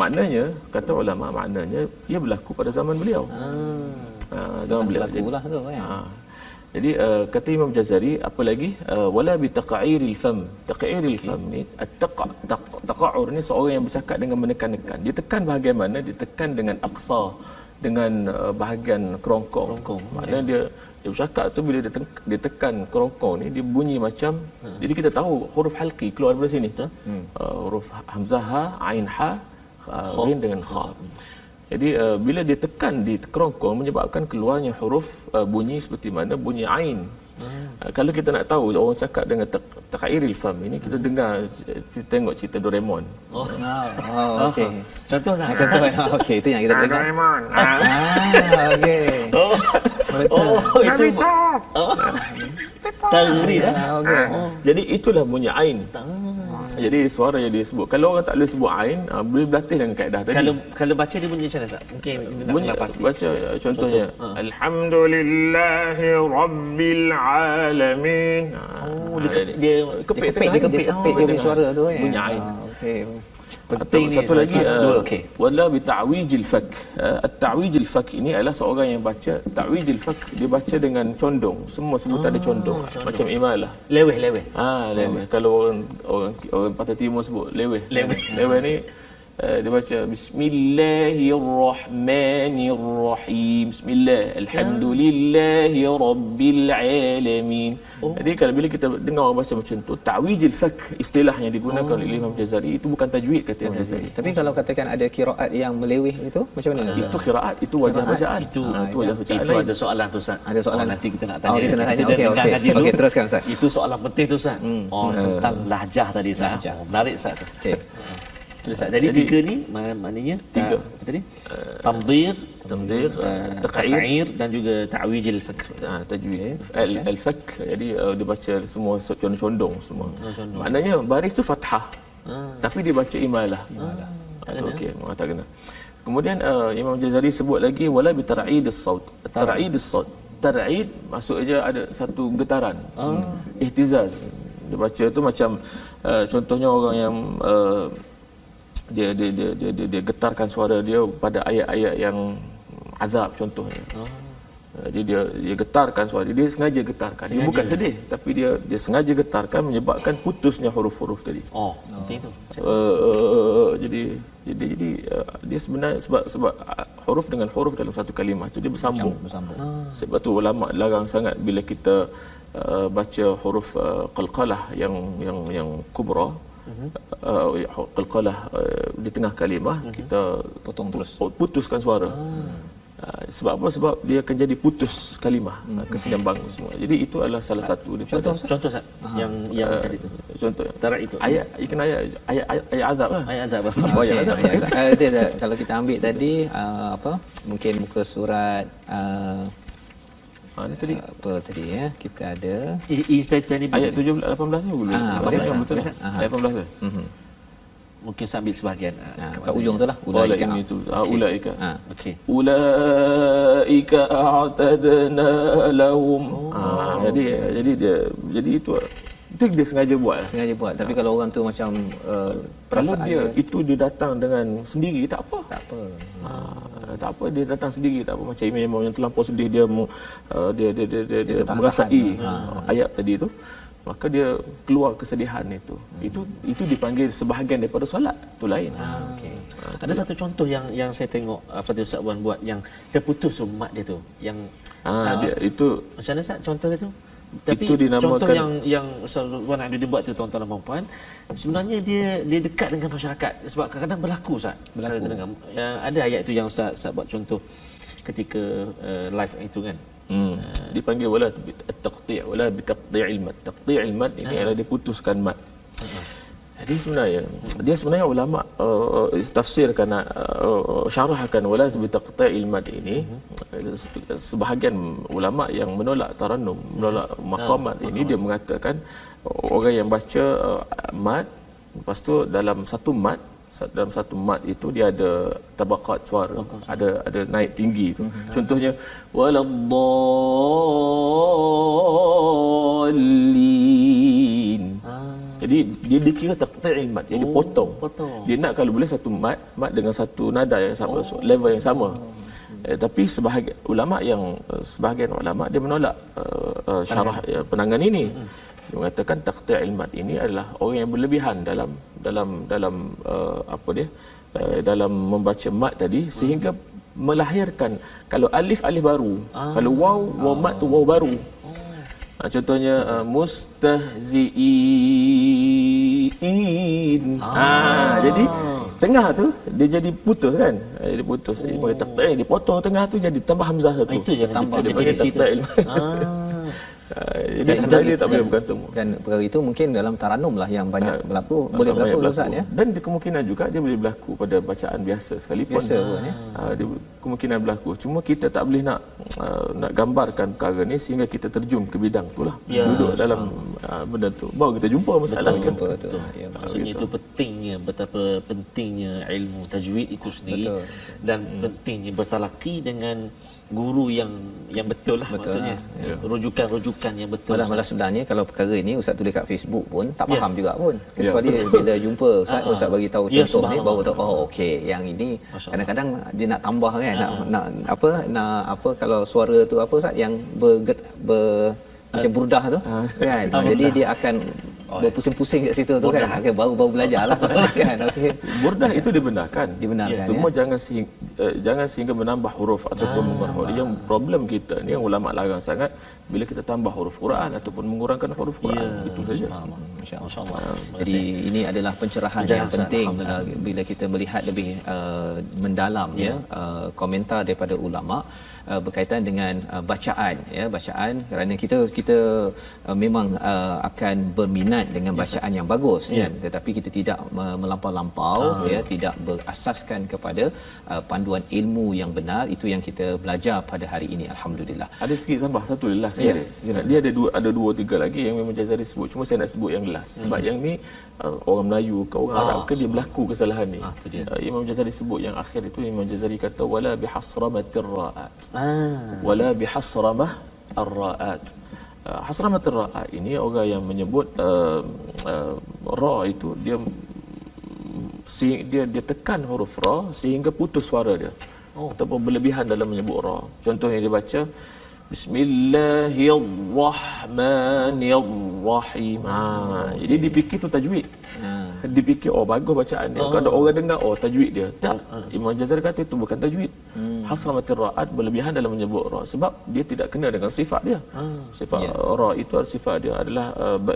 maknanya kata ulama, maknanya ia berlaku pada zaman beliau. Zaman beliau berlakulah tu kan. Jadi kata Imam Jazari apa lagi, wala bi taqa'iril fam. Taqa'iril fam ni taqa'ur ni seorang yang bercakap dengan menekan-nekan. Dia tekan bahagian mana? Dia tekan dengan aqsa, dengan bahagian kerongkong. Maknanya dia bercakap tu bila dia tekan kerongkong ni dia bunyi macam, jadi kita tahu huruf halqi keluar dari sini tu. Huruf hamzah ha, ain ha, ghin dengan kha. Jadi bila dia tekan di kerongkong menyebabkan keluarnya huruf bunyi seperti mana bunyi ain. Kalau kita nak tahu orang cakap dengan taqairil fam ini, kita dengar, kita tengok cerita Doraemon. Okey. Contohlah. Okey, itu yang kita dengar. Doraemon. Okey. Itu tahu ni Okey. Jadi itulah bunyi ain. Jadi suara yang dia sebut. Kalau orang tak boleh sebut ain, boleh berlatih dengan kaedah tadi. Kalau baca dia bunyi macam mana Ustaz? Mungkin kita nak pasti. Baca contohnya Alhamdulillahi Rabbil Alamin. Dia kepit Dia punya suara tu kan. Bunyi ain. Okey. Penting satu lagi wala bi ta'wijil fak. At-ta'wijil fak ini adalah seorang yang baca ta'wijil fak, dia baca dengan condong. Semua sebutan ada condong. Macam imalah. Leweh. Leweh. Kalau orang Pantai Timur sebut leweh. Leweh ni dia baca Bismillahirrahmanirrahim. Bismillah. Alhamdulillahi rabbil alamin. Jadi kalau bila kita dengar orang baca macam tu, ta'wijil fak istilah yang digunakan oleh Imam Jazari itu bukan tajwid kata Imam Jazari. Tapi kalau katakan ada qiraat yang meleweh itu macam mana? Itu qiraat, itu wajah bacaan. Itu wajah bacaan. itu ada soalan tu Ustaz. Ada soalan. Nanti kita nak tanya. Kita nak tanya. Kita Okey, dengar okey. ngaji dulu. Okey, teruskan Ustaz. Itu soalan penting tu Ustaz. Tentang lahjah tadi Ustaz. Lahjah. Menarik Ustaz tu. Okey. Sila Ustaz. Jadi tiga ni maknanya tiga. Apa tadi? Tamdhir, taq'ir dan juga ta'wijil fak. Tajwid. Al-fak, jadi dia baca semua condong-condong semua. Maknanya baris tu fathah. Tapi dia baca imalah. Okey, tak kena. Kemudian Imam Jazari sebut lagi wala bi tar'idis saut. Tar'idis saut. Tar'id maksudnya ada satu getaran. Ihtizaz. Dia baca tu macam contohnya orang yang dia getarkan suara dia pada ayat-ayat yang azab contohnya. Jadi dia getarkan suara dia sengaja getarkan. Dia bukan sedih tapi dia sengaja getarkan menyebabkan putusnya huruf-huruf tadi. Penting tu. Jadi dia sebenarnya sebab huruf dengan huruf dalam satu kalimah tu dia bersambung. Sebab tu ulama larang sangat bila kita baca huruf qalqalah yang kubra. Qalqalah di tengah kalimah kita Potong terus. putuskan suara. Sebab apa? Sebab dia akan jadi putus kalimah, kesenyambang semua. Jadi itu adalah salah satu daripada Contoh Ustaz. Yang tadi tu. Contoh Tarak itu. ayat ikan ayat azab lah. Ayat azab. Ayat azab. Kalau kita ambil tadi mungkin muka surat Ini tadi apa tadi ya, kita ada Tadi ayat 17 18 tu dulu. Betul. Ayat 18 tu. mungkin sambil sebahagian. Kat ujung tu lah, ulaika. Ini tu ulaika. Okey. Ulaika a'tadna lahum. Jadi itu dia sengaja buat. Sengaja buat. Tapi kalau orang tu macam Kalau perasaan dia itu dia datang dengan sendiri tak apa. tak apa. Tak apa, dia datang sendiri tak apa, macam imam yang terlampau sedih dia tahan-tahan. merasai ayat tadi tu, maka dia keluar kesedihan itu. Itu dipanggil sebahagian daripada solat, tu lain. Okey. Ada satu contoh yang saya tengok Fadil Ustaz Wan buat yang terputus umat dia tu, yang Dia itu macam mana Ustaz contoh dia tu? Tapi itu dinamakan, contoh yang Ustaz Wan Abdul buat tu, tuan-tuan dan puan, sebenarnya dia dekat dengan masyarakat sebab kadang-kadang berlaku Ustaz. Ada ayat itu yang Ustaz buat contoh ketika live itu kan. Dipanggil wala at-taqti' wala bi taqti'il mat. Taqti'il mat ini adalah diputuskan mat. Jadi sebenarnya ulama tafsirkan syarahkan wala bi taqti'il mat ini, sebahagian ulama yang menolak tarannum, menolak maqamat ini, dia mengatakan orang yang baca mat, lepas tu dalam satu mat itu dia ada tabaqat suara, ada naik tinggi tu. Contohnya waladdallin. Jadi dia dikira taqti'il mat, jadi potong. Dia nak kalau boleh satu mat dengan satu nada yang sama, level yang sama. Tapi sebahagian ulama dia menolak syarah penangan ini. Dia mengatakan taqti'il mat ini adalah orang yang berlebihan dalam dalam membaca mat tadi, sehingga melahirkan kalau alif baru, kalau waw mat tu waw baru. Contohnya mustahzi'in. Jadi tengah tu dia jadi putus kan? Jadi putus. Dia taqti', dipotong tengah tu jadi tambah hamzah satu. Itu yang tambah definisi tu. Jadi sebenarnya dia tak boleh bergantung. Dan perkara itu mungkin dalam taranum lah yang banyak berlaku, boleh berlaku Ustaz ya. Dan kemungkinan juga dia boleh berlaku pada bacaan biasa sekalipun. Biasa pun ya. Dia kemungkinan berlaku. Cuma kita tak boleh nak gambarkan perkara ni sehingga kita terjun ke bidang itulah. Duduk dalam benda tu. Baru kita jumpa masalah kan. Ya, maksudnya itu pentingnya, betapa pentingnya ilmu tajwid itu sendiri. Dan pentingnya bertalaki dengan guru yang betul lah, maksudnya rujukan yang betul. Malah sebenarnya kalau perkara ini Ustaz tulis kat Facebook pun tak faham juga pun. Kecuali bila jumpa Ustaz bagi tahu contoh ni baru tahu okey yang ini. Kadang-kadang dia nak tambah kan, nak apa kalau suara tu apa Ustaz yang macam burdah tu kan. Jadi dia akan berpusing-pusing kat situ tu kan. Okey, baru belajarlah kan. Okey. Burdah itu dibenarkan. Dibenarkan, Cuma ya. jangan sehingga menambah huruf ataupun mengurang huruf. Yang problem kita ni yang ulama larang sangat bila kita tambah huruf Quran ataupun mengurangkan huruf Quran. Itu saja. Masya-Allah. Jadi ini adalah pencerahan yang Ustaz. penting Alhamdulillah. bila kita melihat lebih mendalam ya komentar daripada ulama berkaitan dengan bacaan ya, bacaan kerana kita memang akan berminat dengan bacaan yang bagus kan, tetapi kita tidak melampau-lampau ya, tidak berasaskan kepada panduan ilmu yang benar. Itu yang kita belajar pada hari ini, alhamdulillah. Ada sikit tambah satu last Ya. sekali. Dia ada dua tiga lagi yang memang Jazari sebut. Cuma saya nak sebut yang last. Sebab yang ni orang Melayu ke orang Arab ke dia berlaku kesalahan ni. Tu dia. Imam Jazari sebut yang akhir itu, Imam Jazari kata wala bihasramatir ra'at. Ah. Wala bihasramah ar-ra'at. Hasramatir ra'at ini orang yang menyebut ra itu dia tekan huruf ra sehingga putus suara dia. Ataupun berlebihan dalam menyebut ra. Contohnya dia baca Bismillahirrahmanirrahim. Jadi dipikir tu tajwid. Dipikir bagus bacaan dia. Kalau orang dengar tajwid dia. Tak. Imam Jazari kata itu bukan tajwid. Hasramatir ra'at, berlebihan dalam menyebut ra sebab dia tidak kena dengan sifat dia. Sifat ra itu sifat dia adalah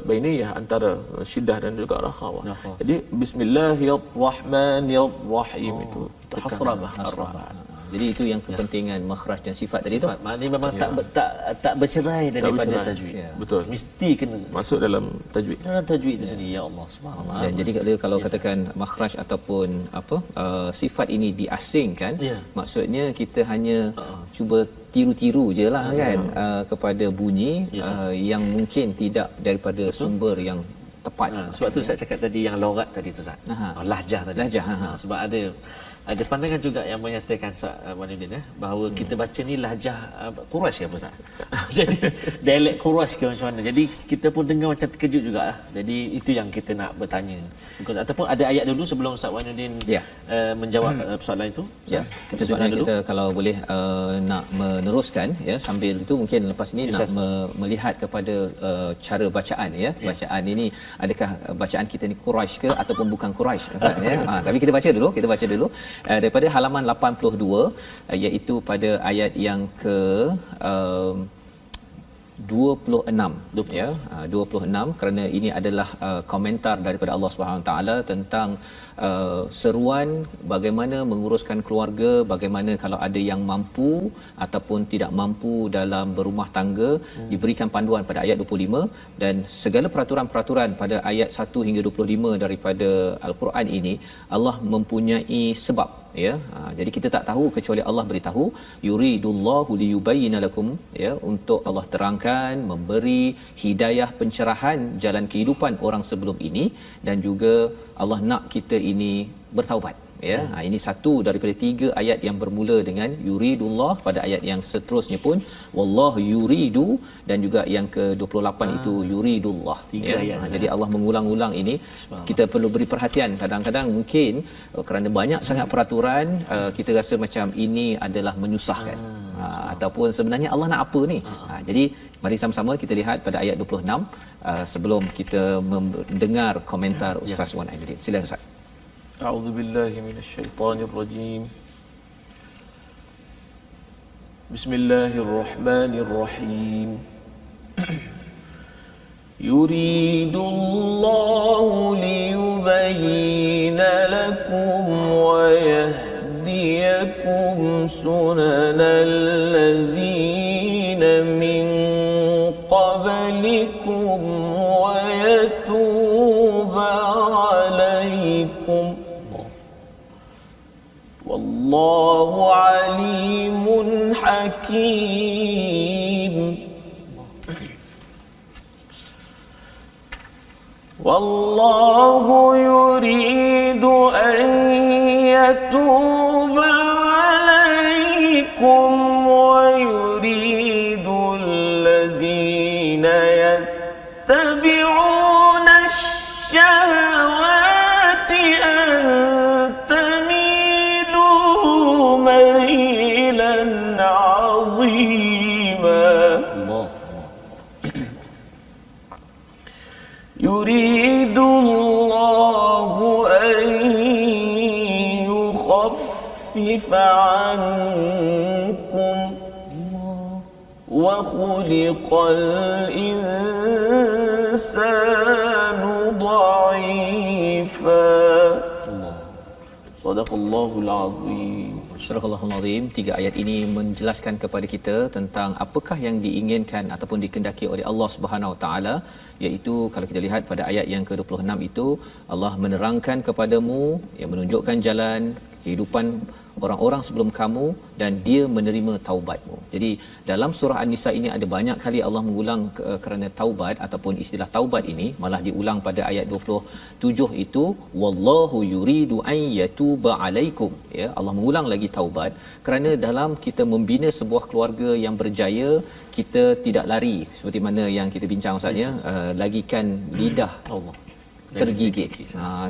bainiyah antara syiddah dan juga rakhawah. Jadi Bismillahirrahmanirrahim itu hasramah ar-ra'at. Jadi itu yang kepentingan makhraj dan sifat tadi tu. Maknanya memang tak bercerai daripada bercerai. tajwid. Betul. Mesti kena Masuk dalam tajwid. dalam tajwid itu sendiri. Ya Allah, subhanallah. Dan jadi kalau katakan makhraj ataupun sifat ini diasingkan, maksudnya kita hanya cuba tiru-tiru je lah kan kepada bunyi yang mungkin tidak daripada sumber yang tepat. Sebab tu saya cakap tadi yang logat tadi tu Ustaz. Lahjah tadi. Lahjah, Sebab ada pandangan juga yang menyatakan Wanuddin bahawa kita baca ni lahjah Quraisy ya Ustaz. Jadi dialek Quraisy ke macam mana. Jadi kita pun dengar macam terkejut jugalah. Jadi itu yang kita nak bertanya. Ataupun ada ayat dulu sebelum Ustaz Wanuddin menjawab soalan itu. Ya, sebabnya kita kalau boleh nak meneruskan ya, sambil itu mungkin lepas ini nak melihat kepada cara bacaan ya. Bacaan ini adakah bacaan kita ni Quraisy ke ataupun bukan Quraisy Ustaz ya. Tapi kita baca dulu daripada halaman 82 iaitu pada ayat yang ke 26 ya 26 kerana ini adalah komentar daripada Allah Subhanahu Wa Taala tentang seruan bagaimana menguruskan keluarga, bagaimana kalau ada yang mampu ataupun tidak mampu dalam berumah tangga, diberikan panduan pada ayat 25 dan segala peraturan-peraturan pada ayat 1 hingga 25 daripada Al-Quran ini Allah mempunyai sebab ya. Jadi kita tak tahu kecuali Allah beritahu yuridullahu liyubayyana lakum ya, untuk Allah terangkan, memberi hidayah pencerahan jalan kehidupan orang sebelum ini dan juga Allah nak kita ini bertaubat ya. Ini satu daripada 3 ayat yang bermula dengan yuridullah. Pada ayat yang seterusnya pun wallahu yuridu dan juga yang ke-28 itu yuridullah ya. Jadi Allah mengulang-ulang ini. Kita perlu beri perhatian. Kadang-kadang mungkin kerana banyak sangat peraturan kita rasa macam ini adalah menyusahkan. Ataupun sebenarnya Allah nak apa ni? Jadi mari sama-sama kita lihat pada ayat 26 sebelum kita mendengar komentar Ustaz Wan Aidin. Silakan Ustaz. أعوذ بالله من الشيطان الرجيم بسم الله الرحمن الرحيم يريد الله ليبين لكم ويهديكم سنن الذين من قبلكم ويتوب عليكم والله عليم حكيم والله يريد أن يتوب عليكم ويريد الذين يتبعون الشهوات أن ميلا عظيما يريد يخفف عنكم وخلق الإنسان ضعيفا صدق الله العظيم. Surah Al-Azim, 3 ayat ini menjelaskan kepada kita tentang apakah yang diinginkan ataupun dikehendaki oleh Allah Subhanahu Wa Taala, iaitu kalau kita lihat pada ayat yang ke-26 itu Allah menerangkan kepadamu, yang menunjukkan jalan kehidupan orang-orang sebelum kamu dan dia menerima taubatmu. Jadi dalam surah An-Nisa ini ada banyak kali Allah mengulang kerana taubat ataupun istilah taubat ini, malah diulang pada ayat 27 itu wallahu yuridu an yatuba alaikum, ya, Allah mengulang lagi taubat kerana dalam kita membina sebuah keluarga yang berjaya, kita tidak lari seperti mana yang kita bincang Ustaz ya, lagikan lidah Allah tergigit.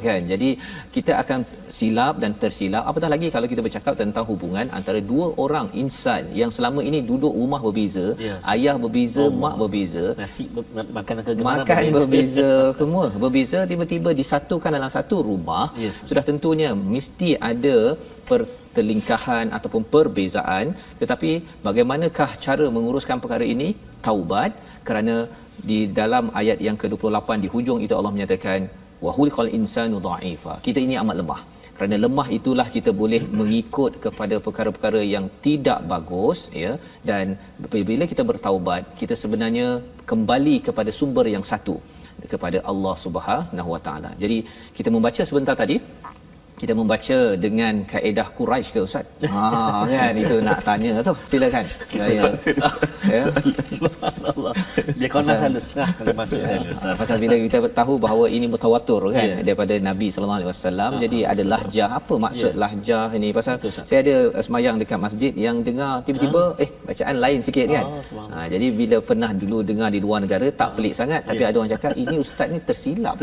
Kan, jadi kita akan silap dan tersilap, apatah lagi kalau kita bercakap tentang hubungan antara dua orang insan yang selama ini duduk rumah berbeza, ayah berbeza, mak berbeza, nasi makanan kegemaran makan berbeza, semua berbeza, tiba-tiba disatukan dalam satu rumah. Sudah tentunya mesti ada pertelingkahan ataupun perbezaan, tetapi bagaimanakah cara menguruskan perkara ini? Taubat, kerana di dalam ayat yang ke-28 di hujung itu Allah menyatakan wa khuliqal insanu dha'ifa. Kita ini amat lemah. Kerana lemah itulah kita boleh mengikut kepada perkara-perkara yang tidak bagus, ya, dan bila kita bertaubat, kita sebenarnya kembali kepada sumber yang satu, kepada Allah Subhanahu Wa Taala. Jadi kita membaca sebentar tadi, kita membaca dengan kaedah Quraisy ke Ustaz? Kan itu nak tanya tu. Silakan. Saya ya. Subhanallah. Dia konon halus kalau masuk Ustaz. Pasal bila kita tahu bahawa ini mutawatir kan daripada Nabi sallallahu alaihi wasallam. Jadi ada lahjah. Apa maksud lahjah ini? Pasal saya ada semayang dekat masjid yang dengar tiba-tiba bacaan lain sikit kan. Jadi bila pernah dulu dengar di luar negara tak pelik sangat, tapi ada orang cakap ini ustaz ni tersilap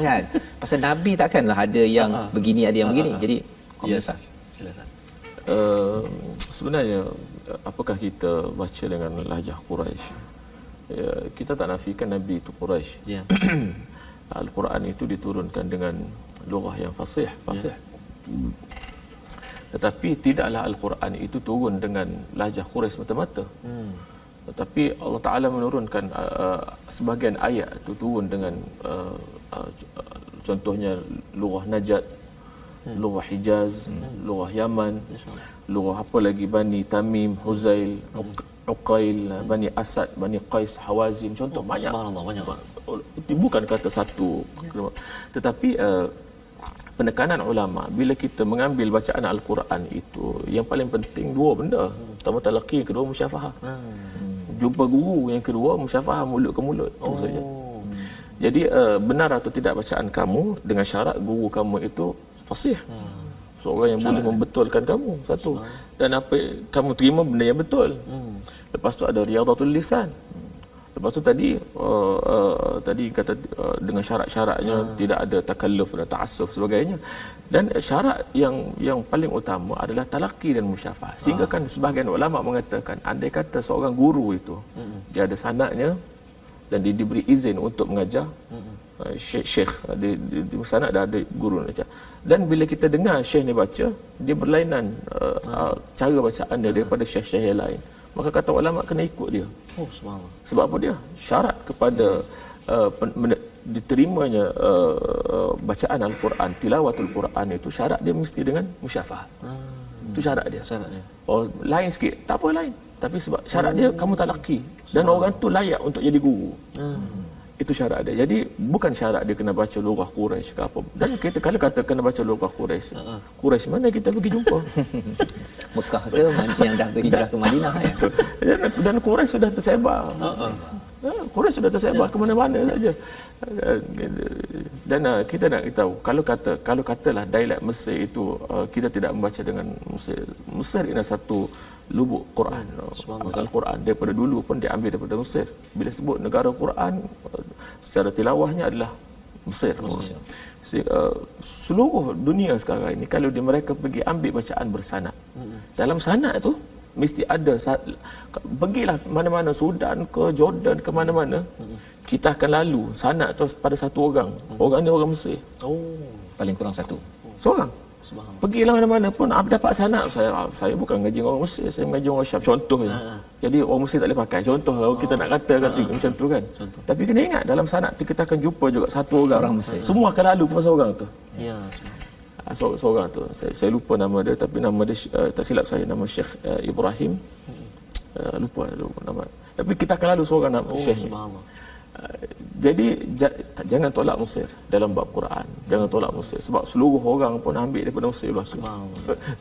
kan. Pasal Nabi takkanlah ada yang begini, ada yang begini. Jadi komentar. Silakan. Sebenarnya apakah kita baca dengan lahjah Quraisy? Ya, kita tak nafikan Nabi itu Quraisy. Ya. Al-Quran itu diturunkan dengan lughah yang fasih. Tetapi tidaklah Al-Quran itu turun dengan lahjah Quraisy semata-mata. Tetapi Allah Taala menurunkan sebahagian ayat itu turun dengan contohnya lughah Najd, lughah Hijaz, lughah Yaman, lughah apa lagi, Bani Tamim, Huzail, Uqail, Bani Asad, Bani Qais, Hawazin, contoh banyak. Bukan kata satu, tetapi penekanan ulama bila kita mengambil bacaan Al-Quran itu yang paling penting dua benda. Pertama talaqi, kedua musyafahah. Jumpa guru, yang kedua musyafahah mulut ke mulut. Itu saja. Jadi benar atau tidak bacaan kamu dengan syarat guru kamu itu fasih. Seorang yang boleh membetulkan kamu, satu. Dan apa kamu terima benda yang betul. Lepas tu ada riyadatul lisan. Lepas tu tadi kata dengan syarat-syaratnya tidak ada takalluf dan ta'assuf sebagainya. Dan syarat yang paling utama adalah talaqi dan musyafahah. Sehingga kan sebahagian ulama mengatakan andai kata seorang guru itu dia ada sanadnya dan dia diberi izin untuk mengajar, syekh di sanad dah ada guru baca. Dan bila kita dengar syekh ni baca, dia berlainan cara bacaannya daripada syekh-syekh yang lain. Maka kata ulama kena ikut dia. Subhanallah. Sebab apa dia? Syarat kepada diterimanya bacaan Al-Quran, tilawatul Quran itu syarat dia mesti dengan musyafahah. Itu syarat dia. Oh, lain sikit, tak apa lain. Tapi sebab syarat dia kamu talaqi dan orang tu layak untuk jadi guru. Itu syarat dia. Jadi bukan syarat dia kena baca lughah Quraisy ke apa. Dan kita kalau kata kena baca lughah Quraisy, Quraisy mana kita pergi jumpa? Mekah ke yang dah berhijrah ke Madinah ya. Dan Quraisy sudah tersebar. Quraisy sudah tersebar ke mana-mana saja. Dan kita nak tahu kalau katalah dialek Mesir itu kita tidak membaca dengan Mesir. Mesir ini satu lubuk Quran. Al-Quran daripada dulu pun diambil daripada Mesir. Bila sebut negara Quran secara tilawahnya adalah Mesir. Seluruh dunia sekarang ini kalau mereka pergi ambil bacaan bersanad, dalam sanad tu mesti ada, pergilah mana-mana Sudan ke Jordan ke mana-mana, kita akan lalu sanad tu pada satu orang. Orang ni orang Mesir. Paling kurang satu. Seorang. Subhanallah. Pergilah mana-mana pun dapat sanad. Saya bukan ngaji orang Mesir, saya ngaji orang Syam contohnya. Jadi orang Mesir tak boleh pakai contoh kalau kita nak kata macam tu kan. Tapi kena ingat dalam sanad tu kita akan jumpa juga satu orang Mesir. semua akan lalu pasal orang tu. Ya, subhanallah. Seorang tu saya lupa nama dia, tapi nama dia tak silap saya nama Syekh Ibrahim. Lupa nama. Tapi kita akan lalu seorang nama Syekh. Subhanallah. Jadi jangan tolak Mesir dalam bab Quran. Jangan tolak Mesir sebab seluruh orang pun ambil daripada Mesir belaka.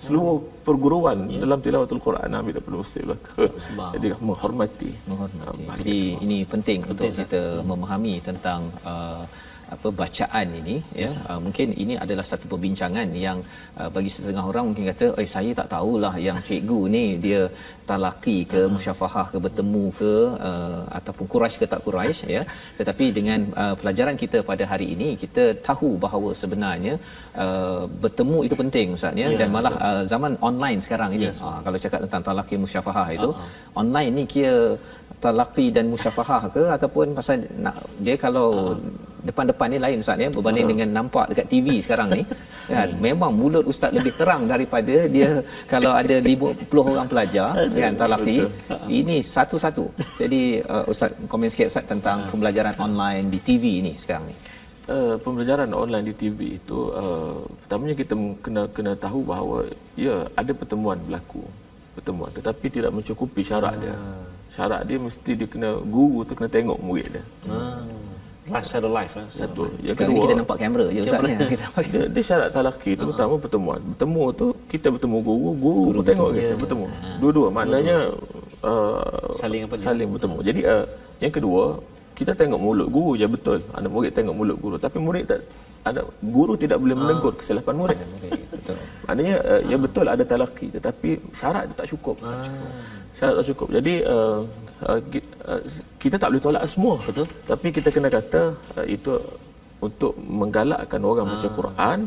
Seluruh perguruan dalam tilawatul Quran ambil daripada Mesir belaka. Jadi menghormati. Jadi ini penting untuk kita memahami tentang bacaan ini ya. Mungkin ini adalah satu perbincangan yang bagi setengah orang mungkin kata saya tak tahulah yang cikgu ni dia talaqi ke musyafahah ke bertemu ke ataupun Quraisy ke tak Quraisy ya. Tetapi dengan pelajaran kita pada hari ini kita tahu bahawa sebenarnya bertemu itu penting ustaz ya, dan malah zaman online sekarang ini kalau cakap tentang talaqi musyafahah itu online ni kira talaqi dan musyafahah ke ataupun pasal dia kalau depan-depan ni lain ustaz ya berbanding dengan nampak dekat TV sekarang ni kan, memang mulut ustaz lebih terang daripada dia kalau ada 50 orang pelajar kan talaqi ini satu-satu. Jadi ustaz komen sikit ustaz tentang pembelajaran online di TV ni sekarang ni. Pembelajaran online di TV itu pertamanya kita kena tahu bahawa ada pertemuan berlaku, tetapi tidak mencukupi syarat dia. Syarat dia mesti dia kena guru tu kena tengok murid dia. Secara live Satu. Yang Sekarang kedua, ni kita nampak kamera je ustaz ya. dia syarat talaqi tu pertama pertemuan. Bertemu tu kita bertemu guru pun tengok kita bertemu. Dua-dua maknanya saling bertemu. Jadi yang kedua kita tengok mulut guru je betul. Anak murid tengok mulut guru, tapi murid tak ada guru tidak boleh menegur kesilapan murid. Betul. Maknanya ya betul ada talaqi tetapi syarat dia tak cukup. Syarat tak cukup. Jadi kita tak boleh tolak semua. Betul. Tapi kita kena kata itu untuk menggalakkan orang baca Quran,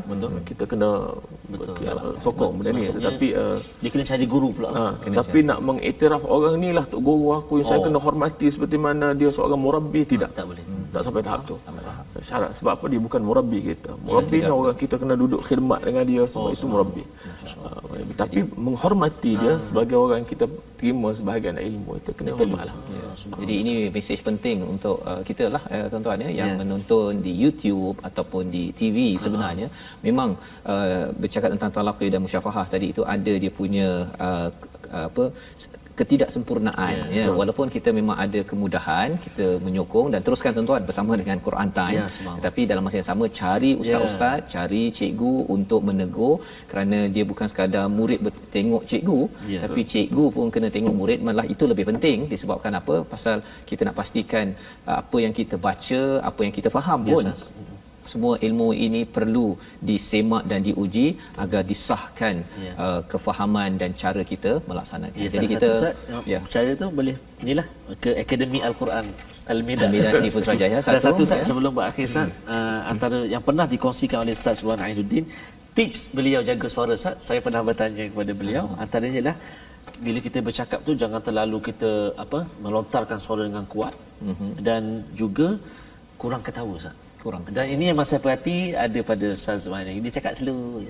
kita kena sokong benda ni. Tetapi dia kena cari guru pula. Tapi nak mengiktiraf orang ni lah tok guru aku yang saya kena hormati seperti mana dia seorang murabbi, tidak. Tak boleh. Tak sampai tahap tu. Syarat sebab apa dia bukan murabbi kita. Murabbi ni orang kita kena duduk khidmat dengan dia, semua itu murabbi. Tapi menghormati dia sebagai orang yang kita terima sebahagian ilmu itu kena hormatlah. Jadi ini mesej penting untuk kita lah tuan-tuan ya yang menonton di YouTube ataupun di TV sebenarnya memang bercakap tentang talaqi dan musyafahah tadi itu ada dia punya ketidaksempurnaan walaupun kita memang ada kemudahan kita menyokong dan teruskan tuan-tuan bersama dengan Quran Time tetapi dalam masa yang sama cari ustaz-ustaz cari cikgu untuk menegur kerana dia bukan sekadar murid tengok cikgu tapi cikgu pun kena tengok murid, malah itu lebih penting disebabkan apa pasal kita nak pastikan apa yang kita baca apa yang kita faham pun semua ilmu ini perlu disemak dan diuji agar disahkan kefahaman dan cara kita melaksanakan. Jadi kita cara tu boleh inilah ke Akademi Al-Quran Al-Midah di Putrajaya satu sebelum berakhir antara yang pernah dikongsikan oleh Ustaz Wan Ainuddin tips beliau jaga suara Ustaz, saya pernah bertanya kepada beliau antaranya adalah bila kita bercakap tu jangan terlalu kita melontarkan suara dengan kuat dan juga kurang ketawa Ustaz. Dan ini yang saya perhati ada pada Ustaz Wan ini dia cakap slow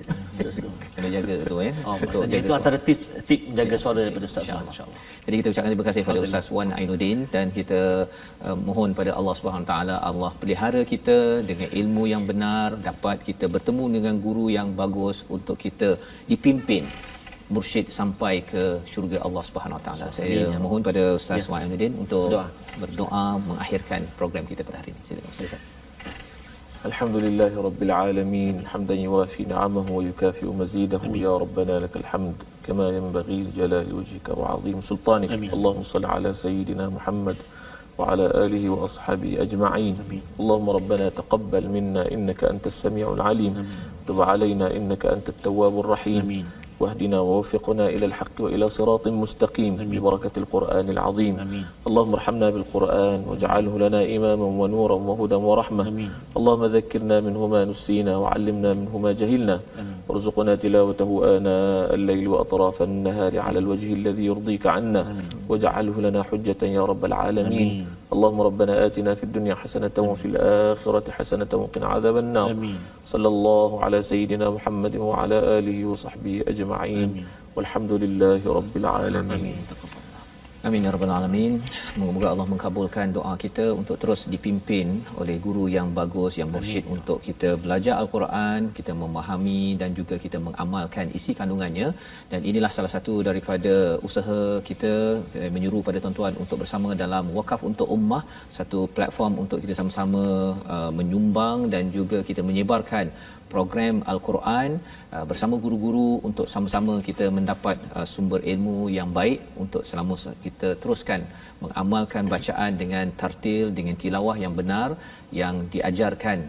kena jaga tu ya. Maksudnya itu antara tips menjaga suara daripada Ustaz Wan insya-Allah. Jadi kita ucapkan terima kasih kepada Ustaz Wan Ainuddin dan kita mohon pada Allah Subhanahu taala Allah pelihara kita dengan ilmu yang benar, dapat kita bertemu dengan guru yang bagus untuk kita dipimpin mursyid sampai ke syurga Allah Subhanahu Wa Taala. Saya mohon pada Ustaz Wan Ainuddin untuk berdoa mengakhirkan program kita pada hari ini. Silakan Ustaz. Alhamdulillahi Rabbil Alamin hamdan yuwafi ni'amahu wa yukafi'u mazidahu ya Rabbana lakal hamd kama yanbaghi li jalali wajhika wa 'azim sultanik. Allahumma salli ala sayyidina Muhammad wa ala alihi wa ashabihi ajma'in. Allahumma rabbana taqabbal minna innaka antas sami'ul 'alim. Tub 'alaina innaka antat tawwabur rahim. واهدنا ووفقنا إلى الحق وإلى صراط مستقيم ببركة القرآن العظيم. اللهم ارحمنا بالقرآن واجعله لنا إماما ونورا وهدى ورحمة. اللهم ذكرنا منه ما نسينا وعلمنا منه ما جهلنا، وارزقنا تلاوته آناء الليل وأطراف النهار على الوجه الذي يرضيك عنا، واجعله لنا حجة يا رب العالمين. اللهم ربنا آتنا في الدنيا حسنة وفي الآخرة حسنة وقنا عذاب النار. صلى الله على سيدنا محمد وعلى آله وصحبه أجمعين، والحمد لله رب العالمين. Amin ya rabbal alamin. Moga-moga Allah mengabulkan doa kita untuk terus dipimpin oleh guru yang bagus, yang mursyid, untuk kita belajar al-Quran, kita memahami dan juga kita mengamalkan isi kandungannya. Dan inilah salah satu daripada usaha kita, menyuruh pada tuan-tuan untuk bersama dalam Wakaf untuk Ummah, satu platform untuk kita sama-sama menyumbang dan juga kita menyebarkan program Al-Quran bersama guru-guru untuk sama-sama kita mendapat sumber ilmu yang baik untuk selama kita teruskan mengamalkan bacaan dengan tartil, dengan tilawah yang benar yang diajarkan,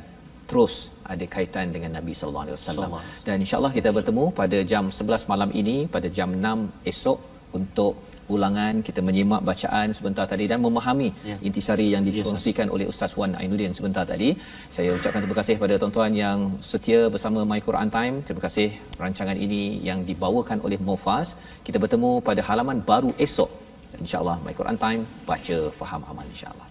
terus ada kaitan dengan Nabi sallallahu alaihi wasallam. Dan insya-Allah kita bertemu pada jam 11 malam ini, pada jam 6 esok untuk ulangan. Kita menyimak bacaan sebentar tadi dan memahami intisari yang dikongsikan oleh Ustaz Wan Ainuddin sebentar tadi. Saya ucapkan terima kasih kepada tuan-tuan yang setia bersama My Quran Time. Terima kasih rancangan ini yang dibawakan oleh Mufas. Kita bertemu pada halaman baru esok. InsyaAllah My Quran Time, baca, faham, amal insyaAllah.